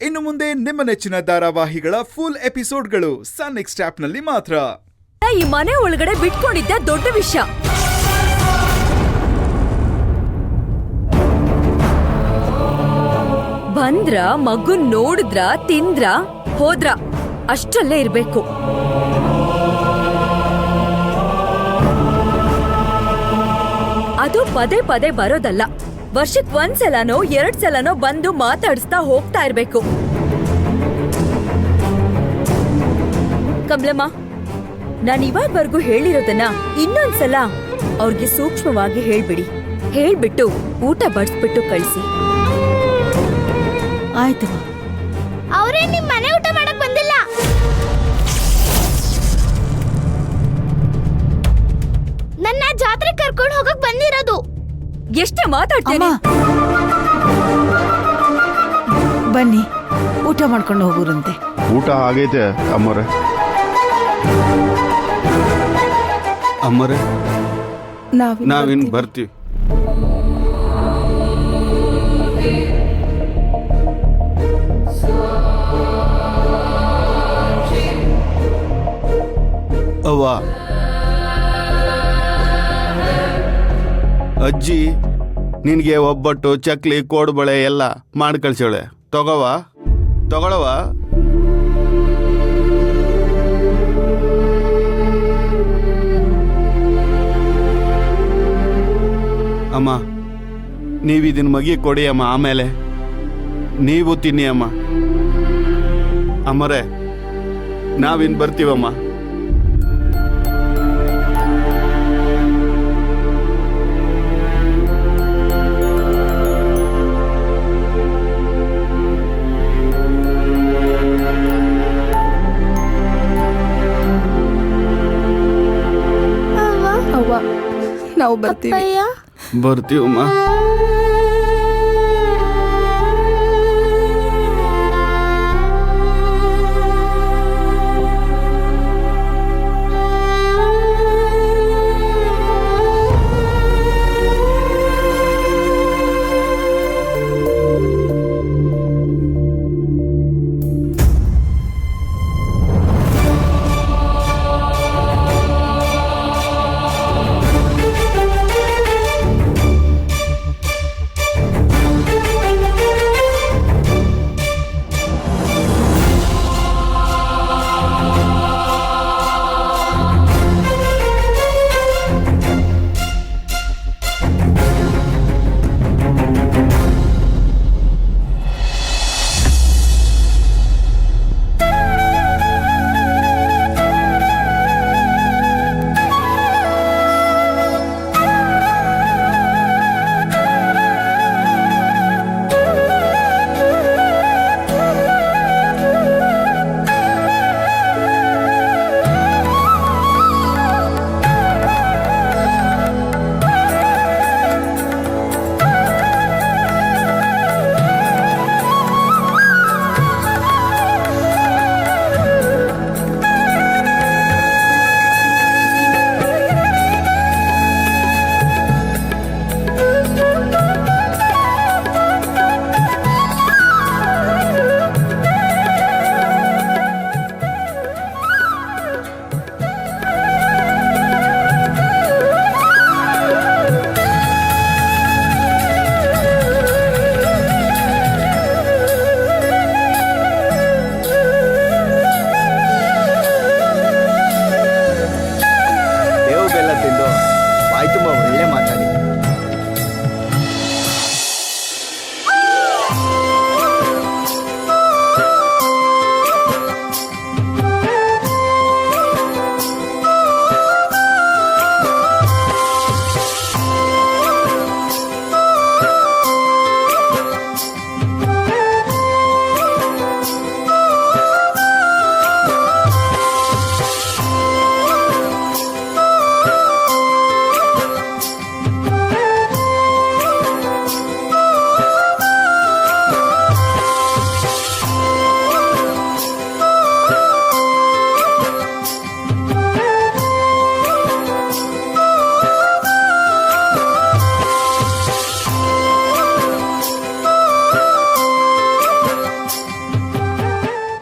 ಇನ್ನು ಮುಂದೆ ನಿಮ್ಮ ನೆಚ್ಚಿನ ಧಾರಾವಾಹಿಗಳ ಫುಲ್ ಎಪಿಸೋಡ್ಗಳು ಸನ್ ನೆಕ್ಸ್ಟ್ ಆಪ್ನಲ್ಲಿ ಮಾತ್ರ. ಈ ಮನೆ ಒಳಗಡೆ ಬಿಟ್ಕೊಂಡಿದ್ದ ದೊಡ್ಡ ವಿಷಯ. ಬಂದ್ರ, ಮಗುನ್ ನೋಡಿದ್ರ, ತಿಂದ್ರ, ಹೋದ್ರ, ಅಷ್ಟಲ್ಲೇ ಇರ್ಬೇಕು. ಅದು ಪದೇ ಪದೇ ಬರೋದಲ್ಲ. ವರ್ಷಕ್ ಒಂದ್ಸಲನೋ 2 ಸಲನೋ ಬಂದು ಮಾತಾಡಿಸ್ತಾ ಹೋಗ್ತಾ ಇರ್ಬೇಕು. ಕಮಲಮ್ಮ, ನಾನ್ ಇವಾಗ್ವರ್ಗೂ ಹೇಳಿರೋದನ್ನ ಇನ್ನೊಂದ್ಸಲ ಅವ್ರಿಗೆ ಸೂಕ್ಷ್ಮವಾಗಿ ಹೇಳ್ಬಿಡಿ. ಹೇಳ್ಬಿಟ್ಟು ಊಟ ಬಡಿಸ್ಬಿಟ್ಟು ಕಳ್ಸಿ. ಆಯ್ತಮ್ಮ. ಅವರೇ ನಿಮ್ ಮನೆ ಊಟ ಮಾಡಕ್ ಬಂದಿಲ್ಲ. ನನ್ನ ಜಾತ್ರೆ ಕರ್ಕೊಂಡು ಹೋಗಕ್ ಬಂದಿರೋದು. ಎಷ್ಟೇ ಮಾತಾಡ್ತೀನಿ. ಬನ್ನಿ, ಊಟ ಮಾಡ್ಕೊಂಡು ಹೋಗುರಂತೆ. ಊಟ ಆಗೈತೆ ಅಮ್ಮರೇ. ಅಮ್ಮರೇ, ನಾವಿನ್ ಬರ್ತೀವಿ. ಅವ್ವ, ಅಜ್ಜಿ ನಿನ್ಗೆ ಒಬ್ಬಟ್ಟು, ಚಕ್ಲಿ, ಕೋಡುಬಳೆ ಎಲ್ಲ ಮಾಡಿ ಕಳ್ಸೋಳೆ. ತಗೊಳವ. ಅಮ್ಮ, ನೀವಿದನ್ ಮಗಿ ಕೊಡಿ ಅಮ್ಮ, ಆಮೇಲೆ ನೀವು ತಿನ್ನಿ ಅಮ್ಮ. ಅಮ್ಮರೇ, ನಾವಿನ್ ಬರ್ತೀವಮ್ಮ. ನಾವು ಬರ್ತೀವಮ್ಮ.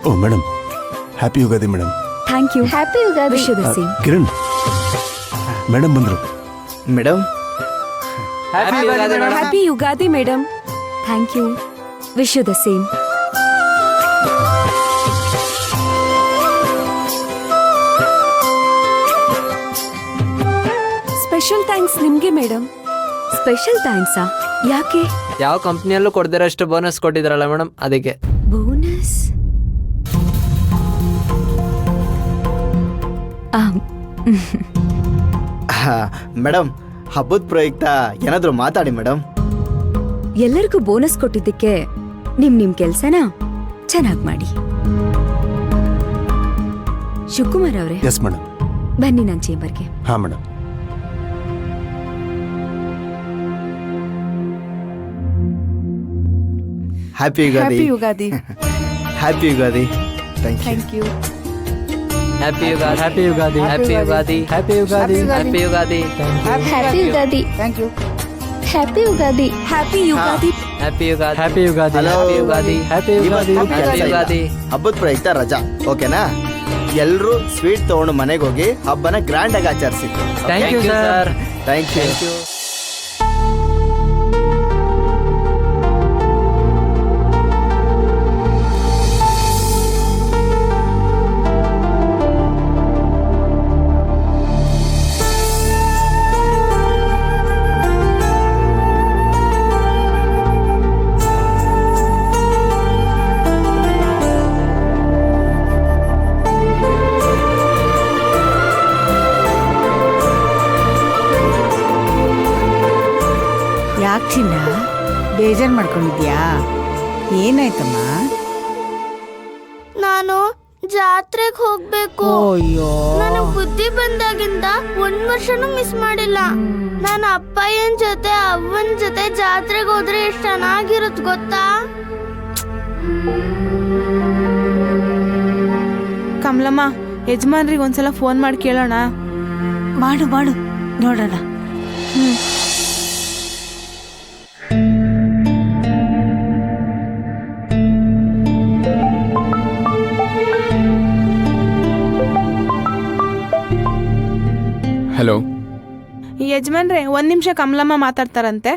ಓ madam, happy Ugadi madam. Thank you. Happy Ugadi. Wish you the same. Kiran madam ಬಂದ್ರು. Madam happy Ugadi madam. Thank you. Wish you the same. Special thanks ನಿಮ್ಗೆ ಮೇಡಮ್. ಸ್ಪೆಷಲ್ ಥ್ಯಾಂಕ್ಸಾ? ಯಾಕೆ? ಯಾವ ಕಂಪ್ನಿಯಲ್ಲೂ ಕೊಡ್ದಿರೋಷ್ಟು ಬೋನಸ್ ಕೊಟ್ಟಿದ್ರಲ್ಲ ಮೇಡಮ್, ಅದಕ್ಕೆ. ಬೋನಸ್? ಮೇಡಮ್, ಹಬ್ಬದ ಪ್ರಯುಕ್ತ ಏನಾದರೂ ಮಾತಾಡಿ ಮೇಡಮ್. ಎಲ್ಲರಿಗೂ ಬೋನಸ್ ಕೊಟ್ಟಿದ್ದಕ್ಕೆ ನಿಮ್ ಕೆಲ್ಸನ ಚೆನ್ನಾಗಿ ಮಾಡಿ. ಶಿವಕುಮಾರ್ ಅವರೇ, ಎಸ್ ಮೇಡಮ್. ಬನ್ನಿ ನನ್ನ ಚೇಂಬರ್ಗೆ. ಹಾಂ madam. Happy Ugadi. Ugadi. Happy Ugadi. Thank you. Thank you. Happy Ugadi. Happy Ugadi. Happy Ugadi. Happy Ugadi. Happy Ugadi. Happy Ugadi. Thank you. Happy Ugadi. Happy Ugadi. Happy Ugadi. Happy Ugadi. Hello. Happy Ugadi. Happy Ugadi. ಇವತ್ತು ಹ್ಯಾಪಿ ಕೆಲ್ಸ ಇಲ್ಲ. ಯುಗಾದಿ. ಹಬ್ಬದ ಪ್ರಯುಕ್ತ ರಜಾ, ಓಕೆನಾ? ಎಲ್ಲರೂ ಸ್ವೀಟ್ ತಗೊಂಡು ಮನೆಗೆ ಹೋಗಿ ಹಬ್ಬನ ಗ್ರ್ಯಾಂಡ್ ಆಗಿ ಆಚರಿಸಿ. Thank you sir. Thank you. Thank you. ಯಾಕೆ ಚಿನ್ನ ಬೇಜಾರು ಮಾಡ್ಕೊಂಡಿದ್ಯಾ? ಏನಾಯ್ತಮ್ಮ? ನಾನು ಜಾತ್ರೆಗೆ ಹೋಗ್ಬೇಕು. ಅಯ್ಯೋ, ನನಗ್ ಬುದ್ಧಿ ಬಂದಾಗಿಂದ 1 ವರ್ಷನೂ ಮಿಸ್ ಮಾಡಿಲ್ಲ. ನಾನು ಅಪ್ಪಯ್ಯನ್ ಜೊತೆ ಅವ್ವನ್ ಜೊತೆ ಜಾತ್ರೆಗೆ ಹೋದ್ರೆ ಎಷ್ಟು ಚೆನ್ನಾಗಿರುತ್ತ ಗೊತ್ತಾ? ಕಮಲಮ್ಮ, ಯಜಮಾನ್ರಿಗೆ ಒಂದ್ಸಲ ಫೋನ್ ಮಾಡಿ ಕೇಳೋಣ. ಮಾಡು ಮಾಡು, ನೋಡೋಣ. ಹಲೋ ಯಜಮಾನ್ರೆ, 1 ನಿಮಿಷ ಕಮಲಮ್ಮ ಮಾತಾಡ್ತಾರಂತೆ.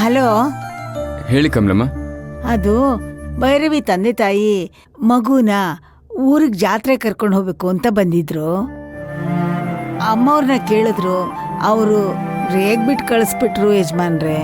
ಹಲೋ, ಹೇಳಿ ಕಮಲಮ್ಮ. ಅದು ಭೈರವಿ ತಂದೆ ತಾಯಿ ಮಗುನ ಊರಿಗೆ ಜಾತ್ರೆ ಕರ್ಕೊಂಡು ಹೋಗ್ಬೇಕು ಅಂತ ಬಂದಿದ್ರು. ಅಮ್ಮವ್ರನ್ನ ಕೇಳಿದ್ರು, ಅವರು ರೇಗ್ ಬಿಟ್ಟು ಕಳಿಸ್ಬಿಟ್ರು ಯಜಮಾನ್ರೆ.